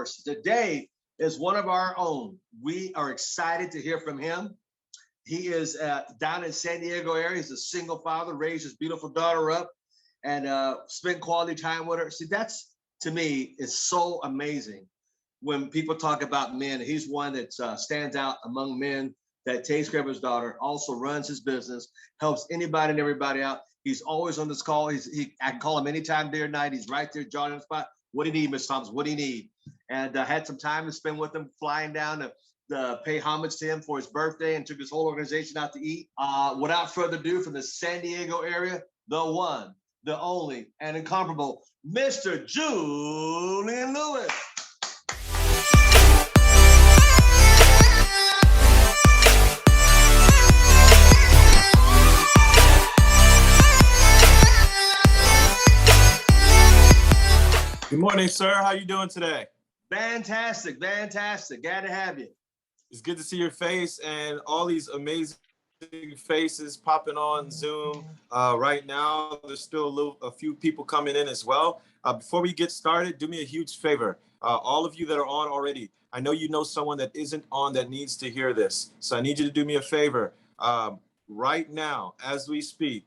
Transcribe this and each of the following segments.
ours today is one of our own. We are excited to hear from him. He is down in San Diego area. He's a single father, raised his beautiful daughter up, and spent quality time with her. See, that's, to me, is so amazing when people talk about men. He's one that stands out among men, that takes care of his daughter, also runs his business, helps anybody and everybody out. He's always on this call. I can call him anytime, day or night. He's right there, John, on the spot. What do you need, Miss Thomas? What do you need? And I had some time to spend with him, flying down to pay homage to him for his birthday, and took his whole organization out to eat. Without further ado, from the San Diego area, the one, the only, and incomparable, Mr. Julian Lewis. Good morning, sir. How you doing today? Fantastic, fantastic. Glad to have you. It's good to see your face and all these amazing faces popping on Zoom right now. There's still a few people coming in as well. Before we get started, do me a huge favor. All of you that are on already, I know you know someone that isn't on that needs to hear this. So I need you to do me a favor. Right now, as we speak,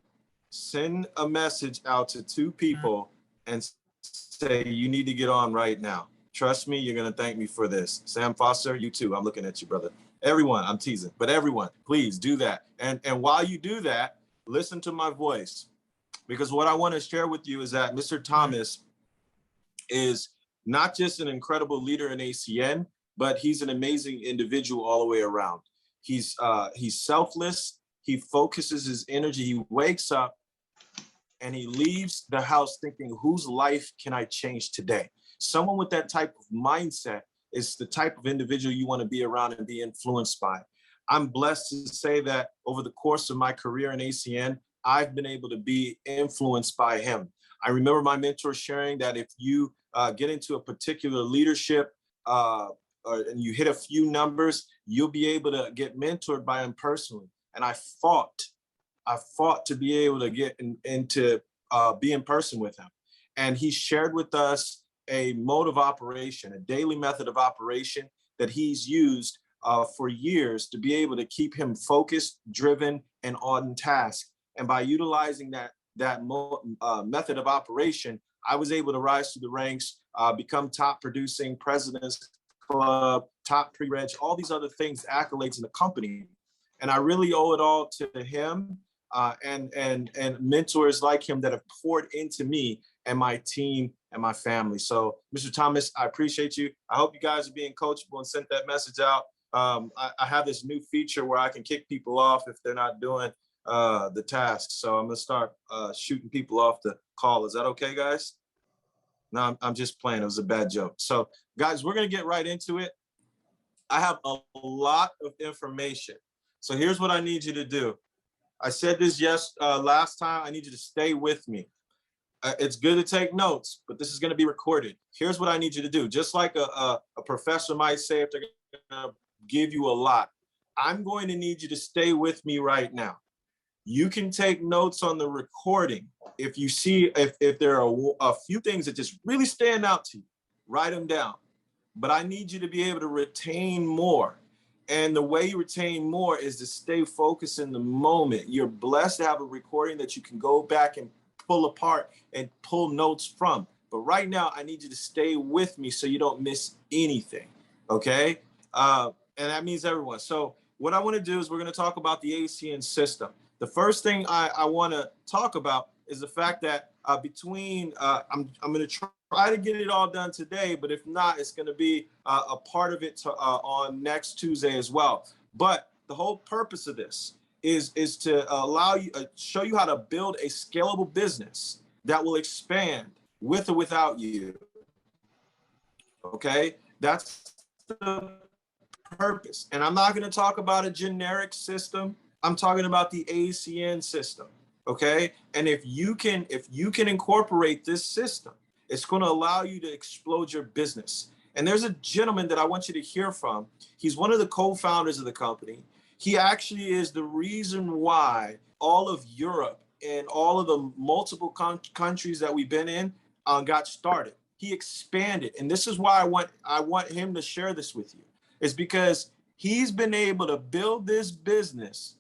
send a message out to 2 people and say, you need to get on right now. Trust me, you're going to thank me for this. Sam Foster, you too. I'm looking at you, brother. Everyone, I'm teasing, but everyone, please do that. And while you do that, listen to my voice, because what I want to share with you is that Mr. Thomas is not just an incredible leader in ACN, but he's an amazing individual all the way around. He's selfless. He focuses his energy. He wakes up and he leaves the house thinking, whose life can I change today? Someone with that type of mindset is the type of individual you want to be around and be influenced by. I'm blessed to say that over the course of my career in ACN, I've been able to be influenced by him. I remember my mentor sharing that if you get into a particular leadership and you hit a few numbers, you'll be able to get mentored by him personally. And I fought to be able to get into be in person with him. And he shared with us a mode of operation, a daily method of operation that he's used for years to be able to keep him focused, driven, and on task. And by utilizing that method of operation, I was able to rise through the ranks, become top producing, President's Club, top pre-reg, all these other things, accolades in the company. And I really owe it all to him and mentors like him that have poured into me and my team and my family. So, Mr. Thomas, I appreciate you. I hope you guys are being coachable and sent that message out. I have this new feature where I can kick people off if they're not doing the task. So I'm gonna start shooting people off the call. Is that okay, guys? No, I'm just playing. It was a bad joke. So, guys, we're gonna get right into it. I have a lot of information. So here's what I need you to do. I said this last time. I need you to stay with me. It's good to take notes, but this is going to be recorded. Here's what I need you to do. Just like a professor might say, if they're going to give you a lot, I'm going to need you to stay with me right now. You can take notes on the recording. If you see, if there are a few things that just really stand out to you, write them down. But I need you to be able to retain more. And the way you retain more is to stay focused in the moment. You're blessed to have a recording that you can go back and pull apart and pull notes from. But right now, I need you to stay with me so you don't miss anything, okay? And that means everyone. So what I want to do is we're going to talk about the ACN system. The first thing I want to talk about is the fact that I'm going to try to get it all done today, but if not, it's going to be a part of it on next Tuesday as well. But the whole purpose of this is to allow you, show you how to build a scalable business that will expand with or without you. Okay, that's the purpose. And I'm not going to talk about a generic system. I'm talking about the ACN system. Okay, and if you can incorporate this system, it's going to allow you to explode your business. And there's a gentleman that I want you to hear from. He's one of the co-founders of the company. He actually is the reason why all of Europe and all of the multiple countries that we've been in got started. he expanded. And this is why I want him to share this with you, is because he's been able to build this business,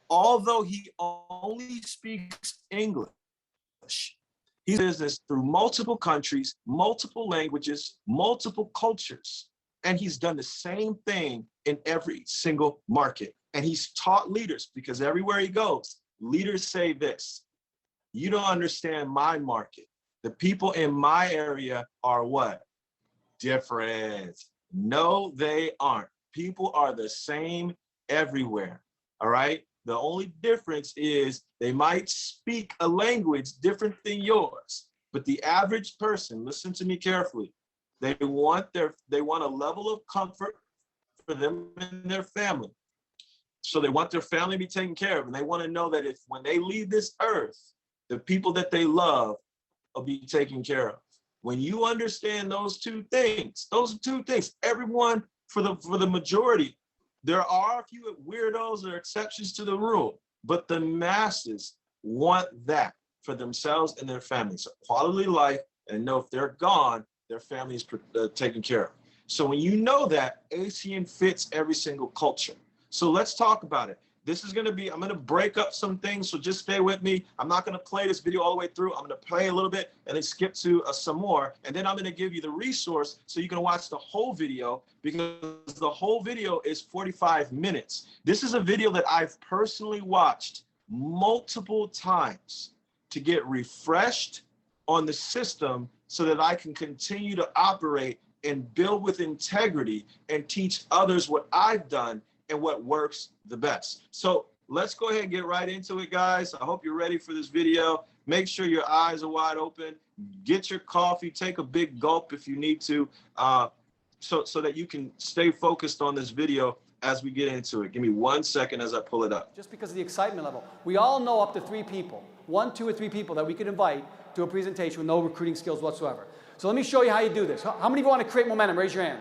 although he only speaks English. He's business through multiple countries, multiple languages, multiple cultures. And he's done the same thing in every single market. And he's taught leaders, because everywhere he goes, leaders say this: you don't understand my market. The people in my area are what? Different. No, they aren't. People are the same everywhere. All right. The only difference is they might speak a language different than yours. But the average person, listen to me carefully, they want a level of comfort for them and their family. So they want their family to be taken care of. And they want to know that if when they leave this earth, the people that they love will be taken care of. When you understand those two things, everyone, for the majority, there are a few weirdos or exceptions to the rule, but the masses want that for themselves and their families, a quality of life, and know if they're gone, their family is taken care of. So when you know that, ACN fits every single culture. So let's talk about it. This is going to be, I'm going to break up some things, so just stay with me. I'm not going to play this video all the way through. I'm going to play a little bit and then skip to some more. And then I'm going to give you the resource so you can watch the whole video, because the whole video is 45 minutes. This is a video that I've personally watched multiple times to get refreshed on the system so that I can continue to operate and build with integrity and teach others what I've done and what works the best. So let's go ahead and get right into it, guys. I hope you're ready for this video. Make sure your eyes are wide open. Get your coffee, take a big gulp if you need to, so that you can stay focused on this video as we get into it. Give me 1 second as I pull it up. Just because of the excitement level. We all know up to 3 people, 1, 2, or 3 people that we could invite to a presentation with no recruiting skills whatsoever. So let me show you how you do this. How many of you want to create momentum? Raise your hand.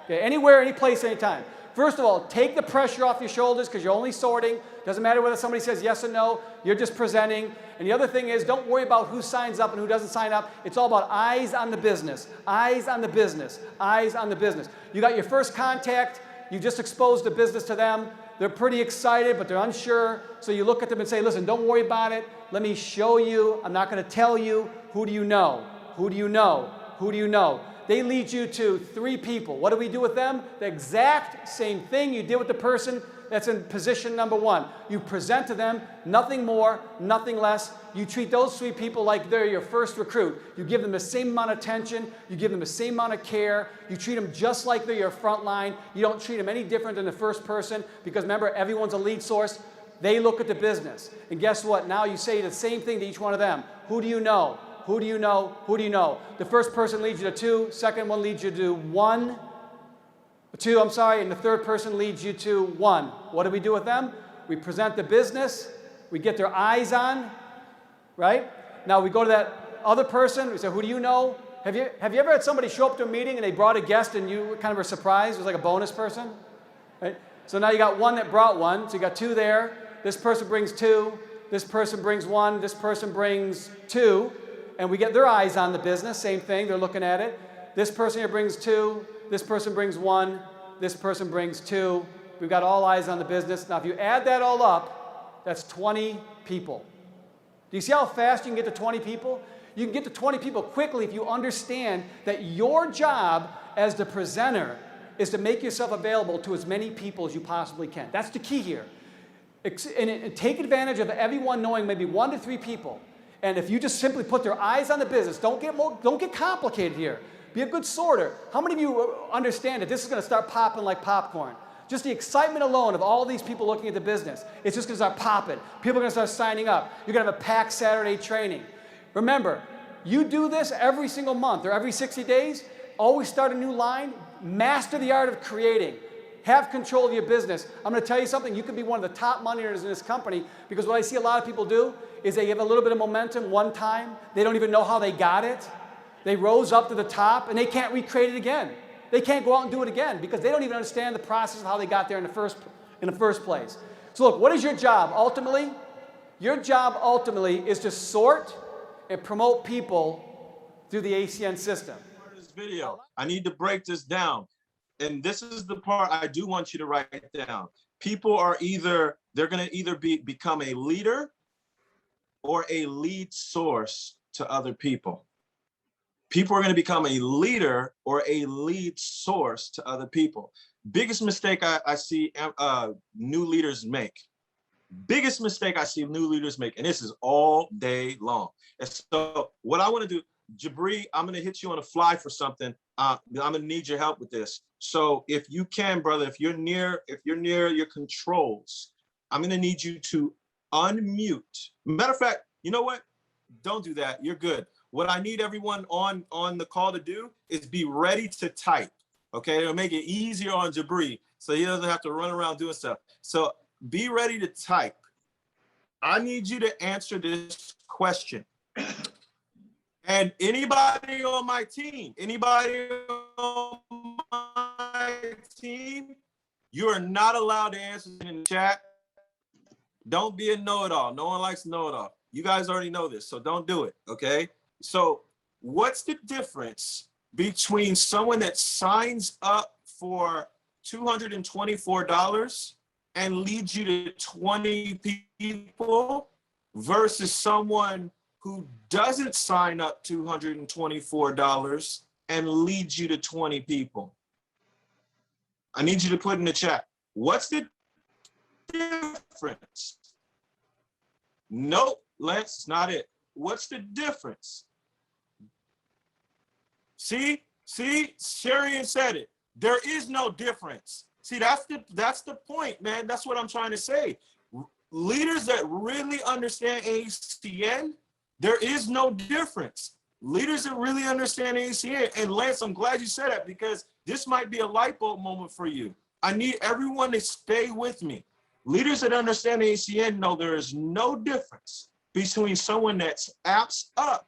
Okay, anywhere, any place, anytime. First of all, take the pressure off your shoulders, because you're only sorting. Doesn't matter whether somebody says yes or no. You're just presenting. And the other thing is, don't worry about who signs up and who doesn't sign up. It's all about eyes on the business. Eyes on the business. Eyes on the business. You got your first contact. You just exposed the business to them. They're pretty excited, but they're unsure. So you look at them and say, listen, don't worry about it. Let me show you. I'm not going to tell you. Who do you know? Who do you know? Who do you know? They lead you to 3 people. What do we do with them? The exact same thing you did with the person that's in position number 1. You present to them, nothing more, nothing less. You treat those 3 people like they're your first recruit. You give them the same amount of attention. You give them the same amount of care. You treat them just like they're your front line. You don't treat them any different than the first person, because remember, everyone's a lead source. They look at the business. And guess what? Now you say the same thing to each one of them. Who do you know? Who do you know? Who do you know? The first person leads you to 2, second one leads you to 2, and the third person leads you to 1. What do we do with them? We present the business, we get their eyes on, right? Now we go to that other person, we say, who do you know? Have you ever had somebody show up to a meeting and they brought a guest and you kind of were surprised? It was like a bonus person, right? So now you got 1 that brought 1, so you got 2 there. This person brings 2, this person brings 1, this person brings 2. And we get their eyes on the business, same thing, they're looking at it. This person here brings 2, this person brings 1, this person brings 2. We've got all eyes on the business. Now, if you add that all up, that's 20 people. Do you see how fast you can get to 20 people? You can get to 20 people quickly if you understand that your job as the presenter is to make yourself available to as many people as you possibly can. That's the key here. And take advantage of everyone knowing maybe 1 to 3 people. And if you just simply put their eyes on the business, don't get complicated here. Be a good sorter. How many of you understand that this is going to start popping like popcorn? Just the excitement alone of all these people looking at the business, it's just going to start popping. People are going to start signing up. You're going to have a packed Saturday training. Remember, you do this every single month or every 60 days. Always start a new line. Master the art of creating. Have control of your business. I'm going to tell you something. You could be one of the top money earners in this company, because what I see a lot of people do is they have a little bit of momentum one time. They don't even know how they got it. They rose up to the top, and they can't recreate it again. They can't go out and do it again because they don't even understand the process of how they got there in the first place. So look, what is your job ultimately? Your job ultimately is to sort and promote people through the ACN system. video. I need to break this down. And this is the part I do want you to write down. People are they're going to either become a leader or a lead source to other people. People are going to become a leader or a lead source to other people. Biggest mistake I see new leaders make. Biggest mistake I see new leaders make, and this is all day long. And so what I want to do, Jabri, I'm going to hit you on a fly for something. I'm going to need your help with this. So if you can, brother, if you're near your controls, I'm going to need you to unmute. Matter of fact, you know what? Don't do that. You're good. What I need everyone on the call to do is be ready to type. Okay, it'll make it easier on Jabri, so he doesn't have to run around doing stuff. So be ready to type. I need you to answer this question. And anybody on my team, you are not allowed to answer in the chat. Don't be a know-it-all. No one likes know-it-all. You guys already know this, so don't do it, okay? So what's the difference between someone that signs up for $224 and leads you to 20 people versus someone who doesn't sign up $224 and leads you to 20 people? I need you to put in the chat. What's the difference? Nope, Lance, not it. What's the difference? See, Sharian said it. There is no difference. See, that's the point, man. That's what I'm trying to say. Leaders that really understand ACN, there is no difference. Leaders that really understand ACN, and Lance, I'm glad you said that because this might be a light bulb moment for you. I need everyone to stay with me. Leaders that understand ACN know there is no difference between someone that's apps up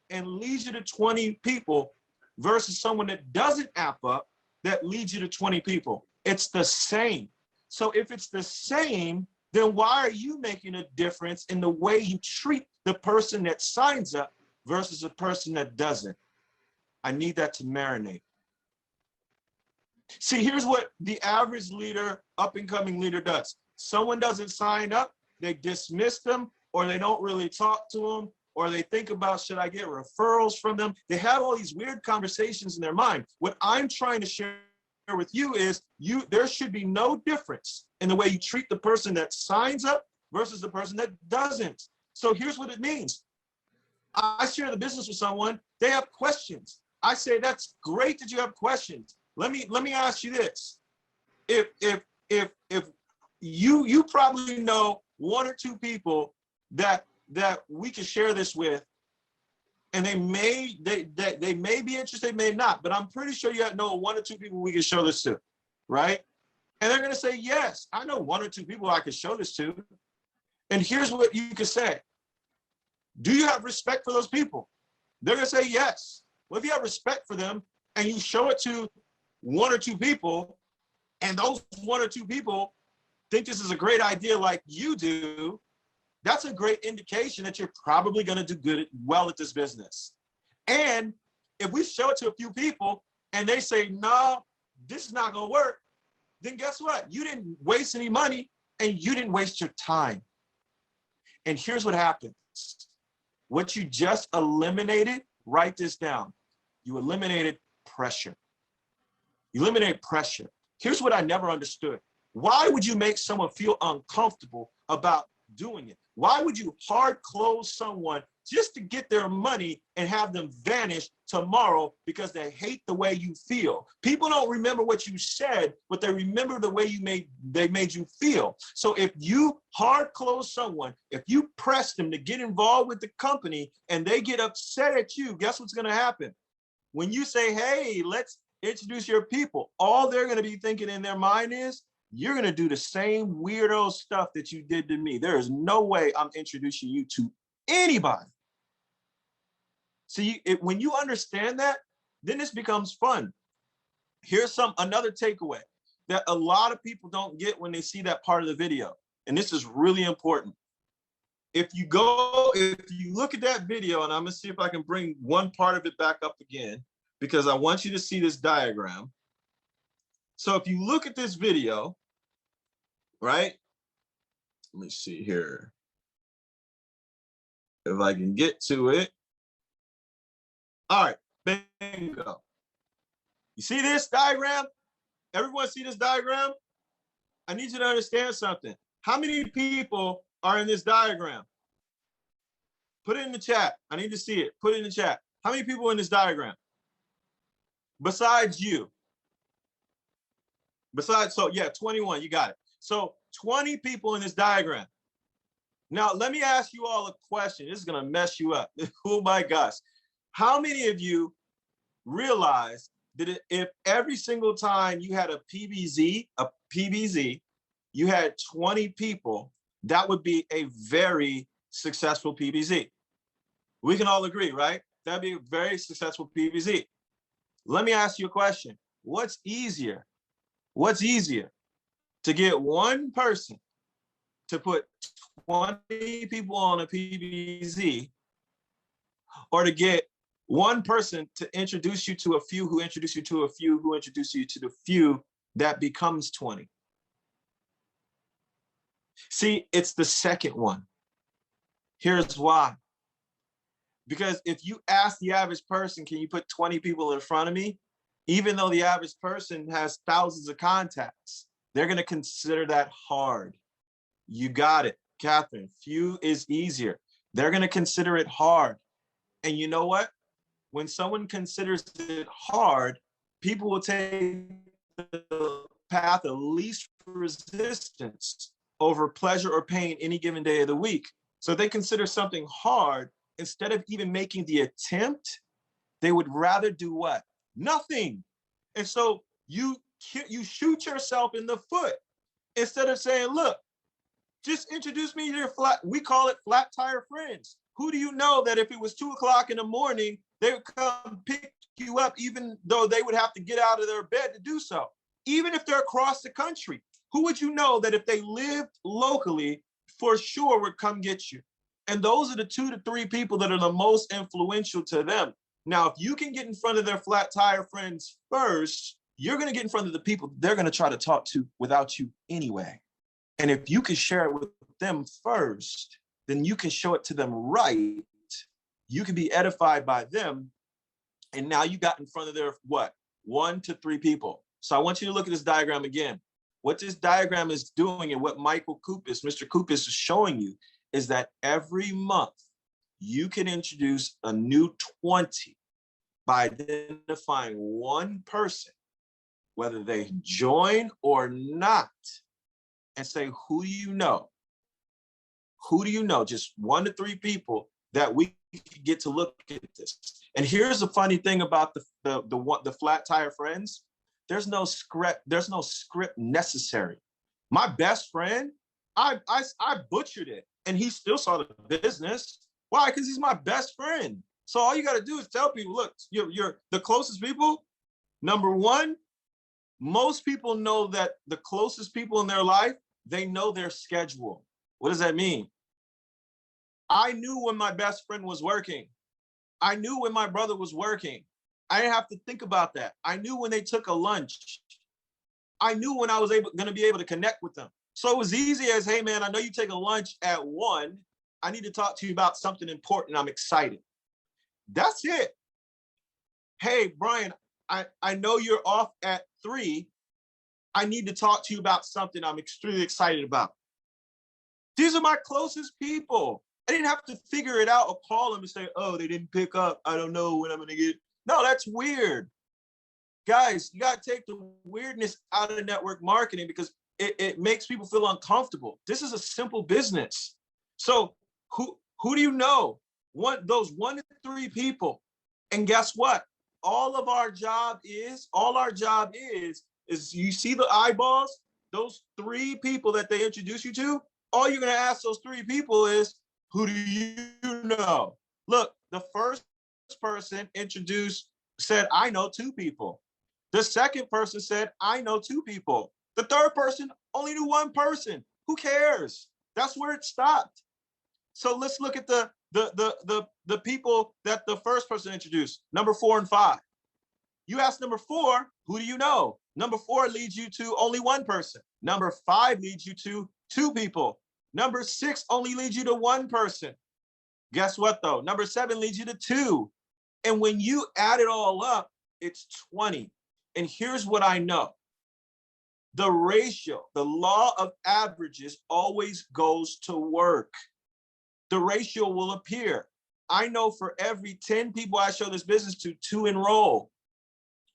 and leads you to 20 people versus someone that doesn't app up that leads you to 20 people. It's the same. So if it's the same, then why are you making a difference in the way you treat the person that signs up versus the person that doesn't? I need that to marinate. See, here's what the average leader, up-and-coming leader does. Someone doesn't sign up, they dismiss them, or they don't really talk to them, or they think about, should I get referrals from them? They have all these weird conversations in their mind. What I'm trying to share with you is there should be no difference in the way you treat the person that signs up versus the person that doesn't. So here's what it means. I share the business with someone, they have questions. I say, that's great that you have questions. Let me ask you this. If you probably know one or two people that we can share this with, and they may be interested, they may not, but I'm pretty sure you know one or two people we can show this to, right? And they're going to say, yes, I know one or two people I can show this to. And here's what you can say. Do you have respect for those people? They're going to say yes. Well, if you have respect for them and you show it to one or two people, and those one or two people think this is a great idea like you do, that's a great indication that you're probably going to do well at this business. And if we show it to a few people and they say, no, this is not going to work, then guess what? You didn't waste any money and you didn't waste your time. And here's what happens. What you just eliminated, write this down. You eliminated pressure. You eliminate pressure. Here's what I never understood. Why would you make someone feel uncomfortable about doing it? Why would you hard close someone just to get their money and have them vanish tomorrow because they hate the way you feel? People don't remember what you said, but they remember the way they made you feel. So if you hard close someone, if you press them to get involved with the company and they get upset at you, guess what's going to happen? When you say, hey, let's introduce your people, all they're going to be thinking in their mind is, you're going to do the same weirdo stuff that you did to me. There is no way I'm introducing you to anybody. So when you understand that, then this becomes fun. Here's another takeaway that a lot of people don't get when they see that part of the video. And this is really important. If you look at that video, and I'm going to see if I can bring one part of it back up again. because I want you to see this diagram. So if you look at this video, right? Let me see here. If I can get to it. All right, bingo. You see this diagram? Everyone see this diagram? I need you to understand something. How many people are in this diagram? Put it in the chat. I need to see it. Put it in the chat. How many people in this diagram? Besides you. Besides, so yeah, 21, you got it. So 20 people in this diagram. Now, let me ask you all a question. This is gonna mess you up. Oh my gosh. How many of you realize that if every single time you had a PBZ, you had 20 people, that would be a very successful PBZ. We can all agree, right? That'd be a very successful PBZ. Let me ask you a question. What's easier? What's easier? To get one person to put 20 people on a PBZ, or to get one person to introduce you to a few who introduce you to a few who introduce you to the few that becomes 20? See, it's the second one. Here's why. Because if you ask the average person, can you put 20 people in front of me? Even though the average person has thousands of contacts, they're going to consider that hard. You got it, Catherine. Few is easier. They're going to consider it hard. And you know what? When someone considers it hard, people will take the path of least resistance over pleasure or pain any given day of the week. So if they consider something hard, instead of even making the attempt, they would rather do what? Nothing. And so you shoot yourself in the foot instead of saying, look, just introduce me to your we call it flat tire friends. Who do you know that if it was 2 o'clock in the morning, they would come pick you up, even though they would have to get out of their bed to do so? Even if they're across the country, who would you know that if they lived locally, for sure would come get you? And those are the 2 to 3 people that are the most influential to them. Now, if you can get in front of their flat tire friends first, you're going to get in front of the people they're going to try to talk to without you anyway. And if you can share it with them first, then you can show it to them right. You can be edified by them. And now you got in front of their, what? 1 to 3 people. So I want you to look at this diagram again. What this diagram is doing and what Mr. Kupis is showing you is that every month you can introduce a new 20 by identifying one person, whether they join or not, and say, who do you know? Who do you know? Just 1 to 3 people that we get to look at this. And here's the funny thing about the flat tire friends. There's no script necessary. My best friend, I butchered it, and he still saw the business. Why? Because he's my best friend. So all you got to do is tell people, look, you're the closest people. Number one, most people know that the closest people in their life, they know their schedule. What does that mean? I knew when my best friend was working. I knew when my brother was working. I didn't have to think about that. I knew when they took a lunch. I knew when I was going to be able to connect with them. So it was easy as, hey man, I know you take a lunch at 1. I need to talk to you about something important. I'm excited. That's it. Hey, Brian, I know you're off at 3. I need to talk to you about something I'm extremely excited about. These are my closest people. I didn't have to figure it out or call them and say, oh, they didn't pick up. I don't know when I'm going to get. No, that's weird. Guys, you got to take the weirdness out of network marketing because it makes people feel uncomfortable. This is a simple business. So who do you know? Those 1 to 3 people. And guess what? All our job is you see the eyeballs, those 3 people that they introduce you to, all you're going to ask those 3 people is, who do you know? Look, the first person introduced said, I know 2 people. The second person said, I know 2 people. The third person only knew 1 person. Who cares? That's where it stopped. So let's look at the people that the first person introduced, number 4 and 5. You ask number 4, who do you know? Number 4 leads you to only one person. Number 5 leads you to 2 people. Number 6 only leads you to 1 person. Guess what though? Number 7 leads you to 2. And when you add it all up, it's 20. And here's what I know. The ratio, the law of averages always goes to work. The ratio will appear. I know for every 10 people I show this business to, 2 enroll.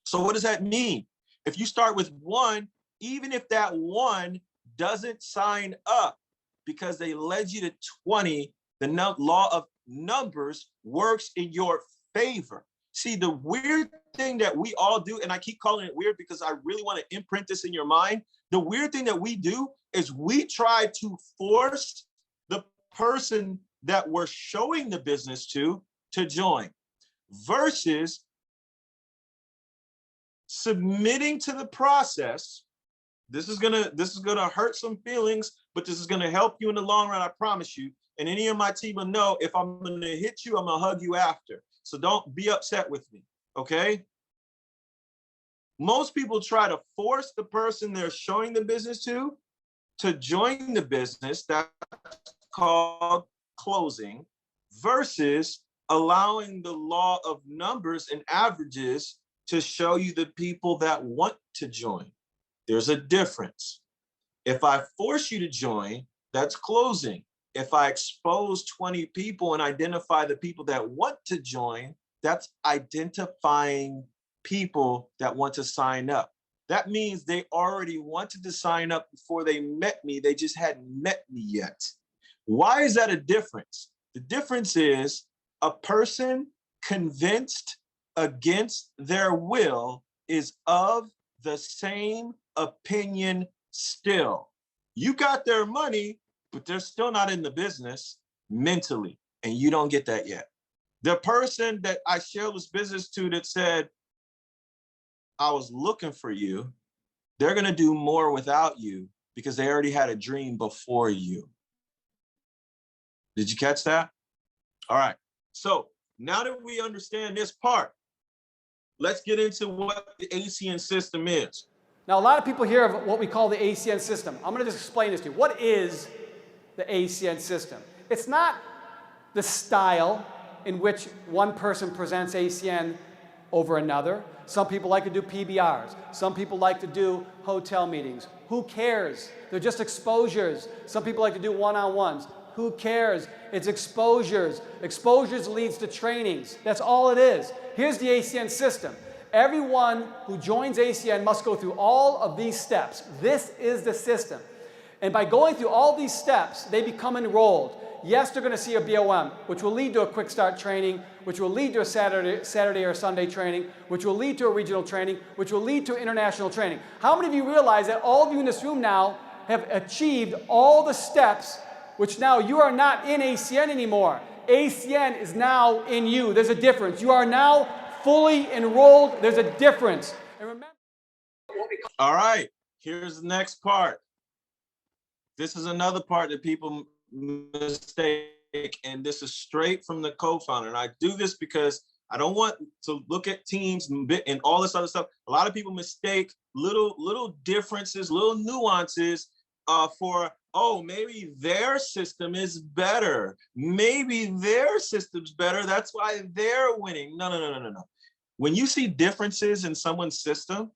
So what does that mean? If you start with 1, even if that 1 doesn't sign up because they led you to 20, the law of numbers works in your favor. See, the weird thing that we all do, and I keep calling it weird because I really want to imprint this in your mind. The weird thing that we do is we try to force the person that we're showing the business to join, versus submitting to the process. This is gonna hurt some feelings, but this is gonna help you in the long run, I promise you. And any of my team will know if I'm gonna hit you, I'm gonna hug you after. So don't be upset with me, okay? Most people try to force the person they're showing the business to join the business. That's called closing, versus allowing the law of numbers and averages to show you the people that want to join. There's a difference. If I force you to join, that's closing. If I expose 20 people and identify the people that want to join, that's identifying people that want to sign up. That means they already wanted to sign up before they met me. They just hadn't met me yet. Why is that a difference? The difference is a person convinced against their will is of the same opinion still. You got their money, but they're still not in the business mentally, and you don't get that yet. The person that I shared this business to that said, I was looking for you, they're gonna do more without you because they already had a dream before you. Did you catch that? All right, so now that we understand this part, let's get into what the ACN system is. Now, a lot of people hear of what we call the ACN system. I'm going to just explain this to you. What is the ACN system? It's not the style in which one person presents ACN over another. Some people like to do PBRs. Some people like to do hotel meetings. Who cares? They're just exposures. Some people like to do one-on-ones. Who cares? It's exposures. Exposures leads to trainings. That's all it is. Here's the ACN system. Everyone who joins ACN must go through all of these steps. This is the system. And by going through all these steps, they become enrolled. Yes, they're going to see a BOM, which will lead to a quick start training, which will lead to a Saturday or Sunday training, which will lead to a regional training, which will lead to international training. How many of you realize that all of you in this room now have achieved all the steps, which now you are not in ACN anymore? ACN is now in you. There's a difference. You are now fully enrolled. There's a difference. And remember, all right, here's the next part. This is another part that people mistake, and this is straight from the co-founder. And I do this because I don't want to look at teams and all this other stuff. A lot of people mistake little differences, little nuances for, oh, maybe their system is better. Maybe their system's better. That's why they're winning. No. When you see differences in someone's system,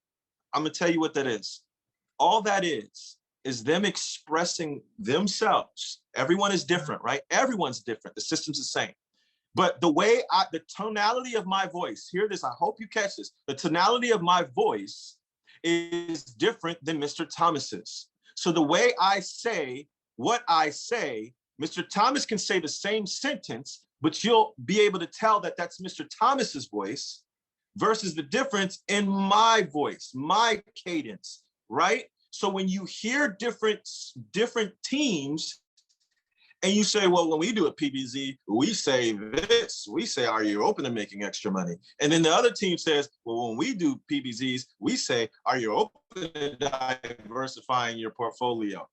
I'm gonna tell you what that is. All that is them expressing themselves. Everyone is different, right? Everyone's different. The system's the same. But the tonality of my voice, hear this, I hope you catch this. The tonality of my voice is different than Mr. Thomas's. So the way I say what I say, Mr. Thomas can say the same sentence, but you'll be able to tell that that's Mr. Thomas's voice versus the difference in my voice, my cadence, right? So when you hear different teams and you say, well, when we do a PBZ, we say this, we say, are you open to making extra money? And then the other team says, well, when we do PBZs, we say, are you open to diversifying your portfolio?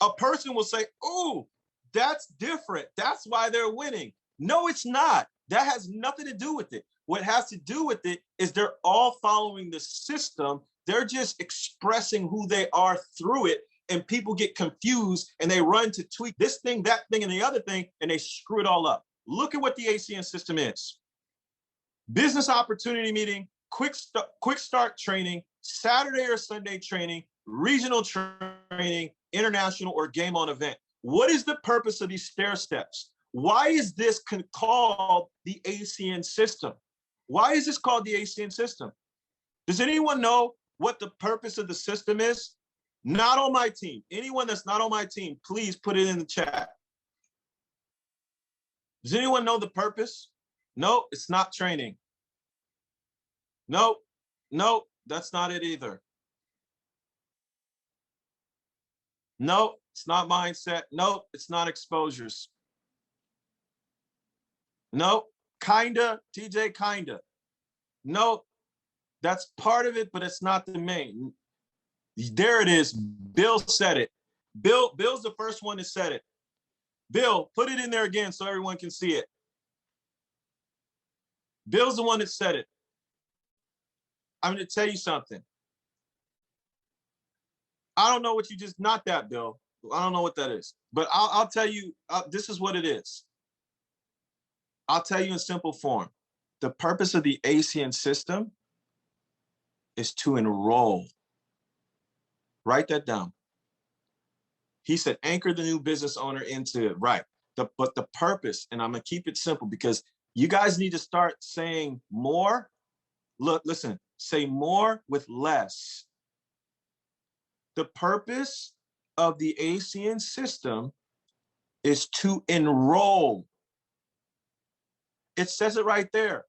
A person will say, oh, that's different. That's why they're winning. No, it's not. That has nothing to do with it. what has to do with it is they're all following the system. They're just expressing who they are through it. And people get confused and they run to tweak this thing, that thing, and the other thing, and they screw it all up. Look at what the ACN system is. Business opportunity meeting, quick start training, Saturday or Sunday training, regional training, international or game on event. What is the purpose of these stair steps? Why is this called the ACN system? Why is this called the ACN system? Does anyone know what the purpose of the system is? Not on my team. Anyone that's not on my team, please put it in the chat. Does anyone know the purpose? No, it's not training. No, that's not it either. No, it's not mindset. No, it's not exposures. No, kinda, TJ, kinda. No, that's part of it, but it's not the main. There it is. Bill said it. Bill's the first one that said it. Bill, put it in there again so everyone can see it. Bill's the one that said it. I'm going to tell you something. I don't know what you just, not that, Bill. I don't know what that is, but I'll tell you, this is what it is. I'll tell you in simple form. The purpose of the ACN system is to enroll. Write that down. He said, anchor the new business owner into it. Right. But the purpose, and I'm going to keep it simple because you guys need to start saying more. Look, listen, say more with less. The purpose of the ACN system is to enroll. It says it right there.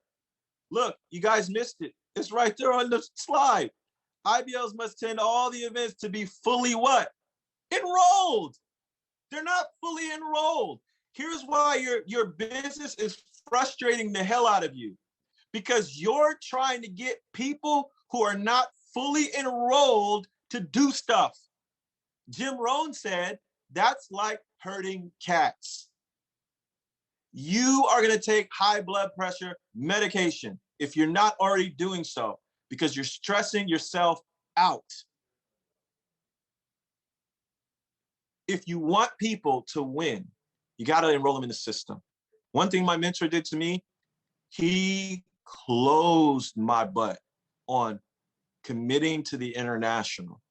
Look, you guys missed it. It's right there on the slide. IBLs must attend all the events to be fully what? Enrolled. They're not fully enrolled. Here's why your business is frustrating the hell out of you. Because you're trying to get people who are not fully enrolled to do stuff. Jim Rohn said, that's like herding cats. You are going to take high blood pressure medication if you're not already doing so, because you're stressing yourself out. If you want people to win, you got to enroll them in the system. One thing my mentor did to me, he closed my butt on committing to the international.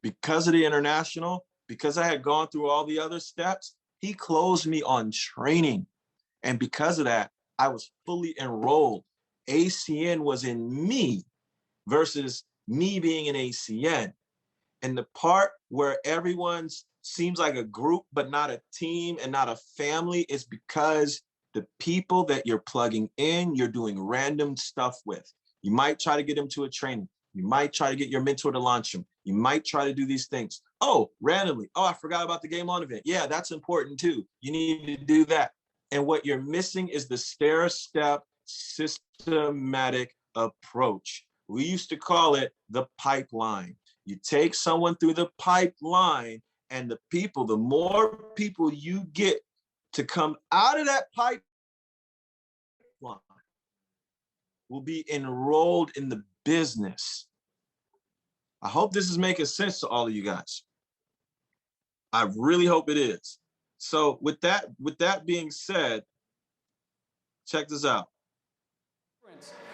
Because of the international, because I had gone through all the other steps, he closed me on training. And because of that, I was fully enrolled. ACN was in me versus me being an ACN. And the part where everyone seems like a group, but not a team and not a family is because the people that you're plugging in, you're doing random stuff with. You might try to get them to a training. You might try to get your mentor to launch them. You might try to do these things. Oh, randomly. Oh, I forgot about the game on event. Yeah, that's important too. You need to do that. And what you're missing is the stair-step systematic approach. We used to call it the pipeline. You take someone through the pipeline, and the more people you get to come out of that pipeline will be enrolled in the business. I hope this is making sense to all of you guys. I really hope it is. So with that being said, check this out.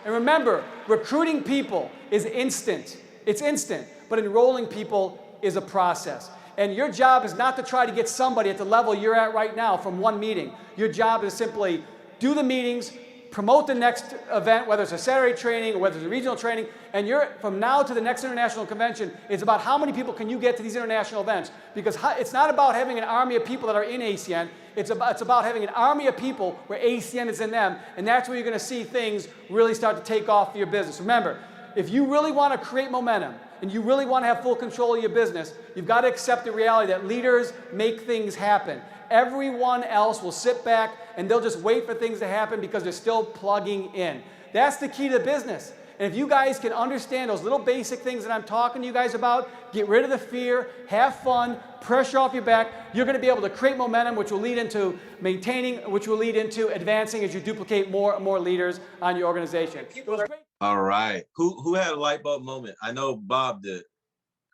And remember, recruiting people is instant. It's instant, but enrolling people is a process. And your job is not to try to get somebody at the level you're at right now from one meeting. Your job is simply do the meetings, promote the next event, whether it's a Saturday training or whether it's a regional training, and from now to the next international convention, it's about how many people can you get to these international events. Because it's not about having an army of people that are in ACN, it's about having an army of people where ACN is in them, and that's where you're going to see things really start to take off for your business. Remember, if you really want to create momentum and you really want to have full control of your business, you've got to accept the reality that leaders make things happen. Everyone else will sit back and they'll just wait for things to happen because they're still plugging in. That's the key to business. And if you guys can understand those little basic things that I'm talking to you guys about, get rid of the fear, have fun, pressure off your back, you're going to be able to create momentum, which will lead into maintaining, which will lead into advancing as you duplicate more and more leaders on your organization. It was great. All right. Who had a light bulb moment? I know Bob did.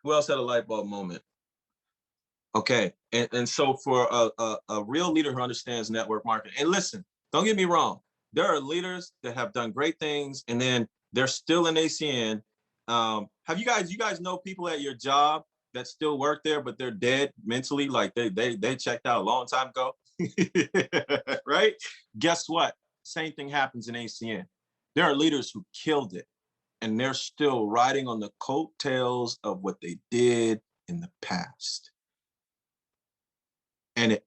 Who else had a light bulb moment? Okay. And so for a real leader who understands network marketing, and listen, don't get me wrong, there are leaders that have done great things and then they're still in ACN. Have you guys know people at your job that still work there, but they're dead mentally? Like they checked out a long time ago, right? Guess what? Same thing happens in ACN. There are leaders who killed it and they're still riding on the coattails of what they did in the past. And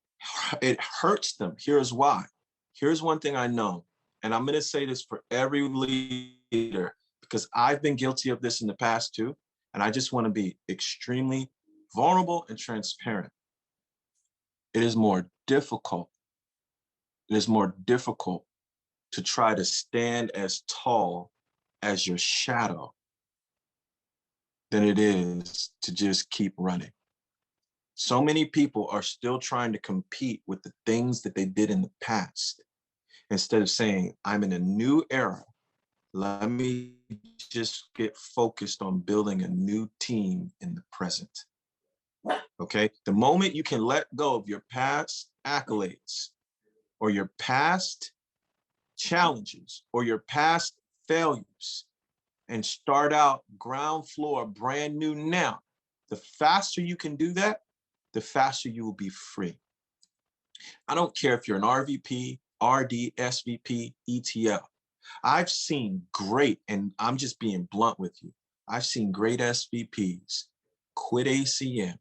it hurts them. Here's why. Here's one thing I know, and I'm going to say this for every leader, because I've been guilty of this in the past too, and I just want to be extremely vulnerable and transparent. It is more difficult. It is more difficult to try to stand as tall as your shadow than it is to just keep running. So many people are still trying to compete with the things that they did in the past, instead of saying, I'm in a new era. Let me just get focused on building a new team in the present. Okay? The moment you can let go of your past accolades or your past challenges or your past failures and start out ground floor, brand new now, the faster you can do that, the faster you will be free. I don't care if you're an RVP, RD, SVP, ETL. I've seen great, and I'm just being blunt with you, I've seen great SVPs quit ACN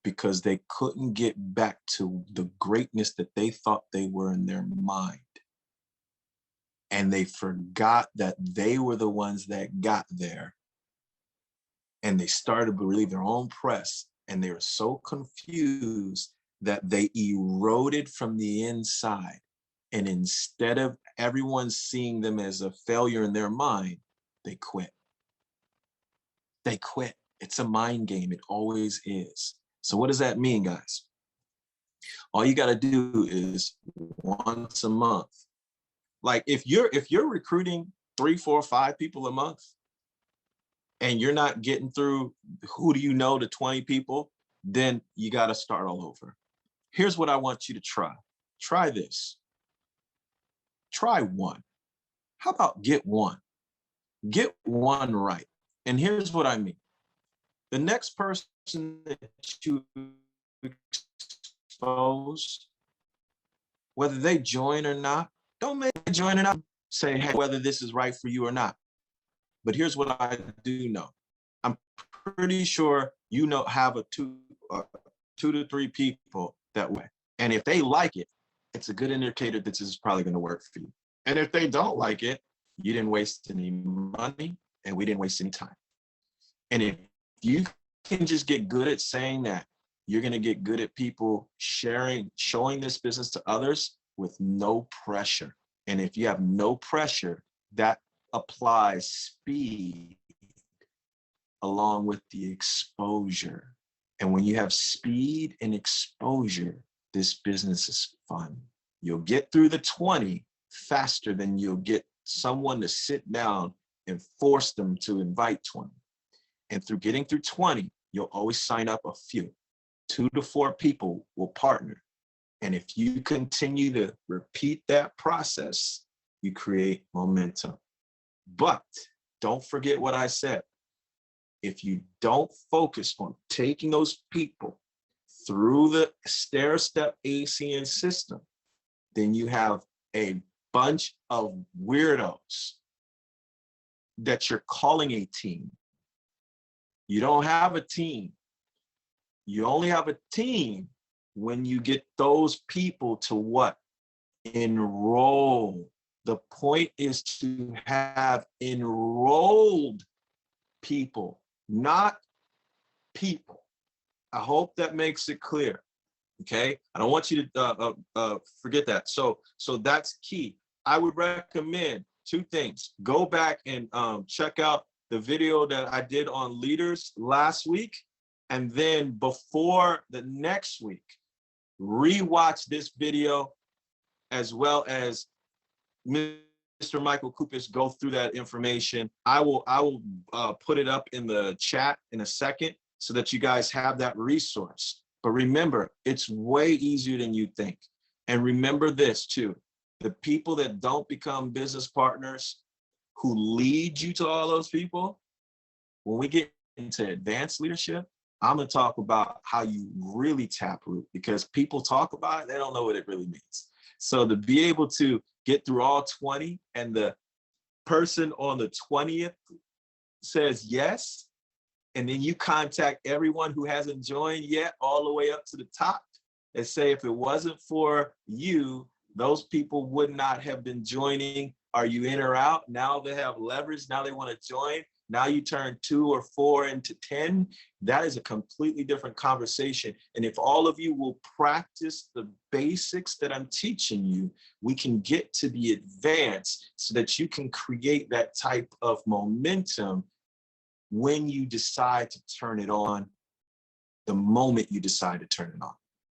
because they couldn't get back to the greatness that they thought they were in their mind. And they forgot that they were the ones that got there. And they started to believe their own press. And they were so confused that they eroded from the inside. And instead of everyone seeing them as a failure in their mind, they quit. They quit. It's a mind game. It always is. So what does that mean, guys? All you got to do is once a month. Like if you're recruiting 3, 4, 5 people a month, and you're not getting through who do you know to 20 people, then you got to start all over. Here's what I want you to try. Try this. Try one. How about get one? Get one right. And here's what I mean. The next person that you expose, whether they join or not, don't make them join or not. Say, hey, whether this is right for you or not. But here's what I do know. I'm pretty sure you know have a 2 to 3 people that way. And if they like it, it's a good indicator that this is probably going to work for you. And if they don't like it, you didn't waste any money and we didn't waste any time. And if you can just get good at saying that, you're going to get good at people showing this business to others with no pressure. And if you have no pressure, that applies speed along with the exposure. And when you have speed and exposure, this business is fun. You'll get through the 20 faster than you'll get someone to sit down and force them to invite 20. And through getting through 20, you'll always sign up a few. 2 to 4 people will partner. And if you continue to repeat that process, you create momentum. But don't forget what I said. If you don't focus on taking those people through the stair-step ACN system, then you have a bunch of weirdos that you're calling a team. You don't have a team. You only have a team when you get those people to what? Enroll. The point is to have enrolled people, not people. I hope that makes it clear. Okay, I don't want you to forget that. So that's key. I would recommend two things. Go back and check out the video that I did on leaders last week. And then before the next week, rewatch this video as well as Mr. Michael Kupis go through that information. I will put it up in the chat in a second so that you guys have that resource. But remember, it's way easier than you think. And remember this too, the people that don't become business partners who lead you to all those people, when we get into advanced leadership, I'm gonna talk about how you really taproot, because people talk about it, they don't know what it really means. So to be able to get through all 20 and the person on the 20th says yes, and then you contact everyone who hasn't joined yet all the way up to the top and say, if it wasn't for you, those people would not have been joining. Are you in or out? Now they have leverage. Now they want to join. Now you turn 2 or 4 into 10. That is a completely different conversation. And if all of you will practice the basics that I'm teaching you, we can get to the advanced so that you can create that type of momentum when you decide to turn it on, the moment you decide to turn it on.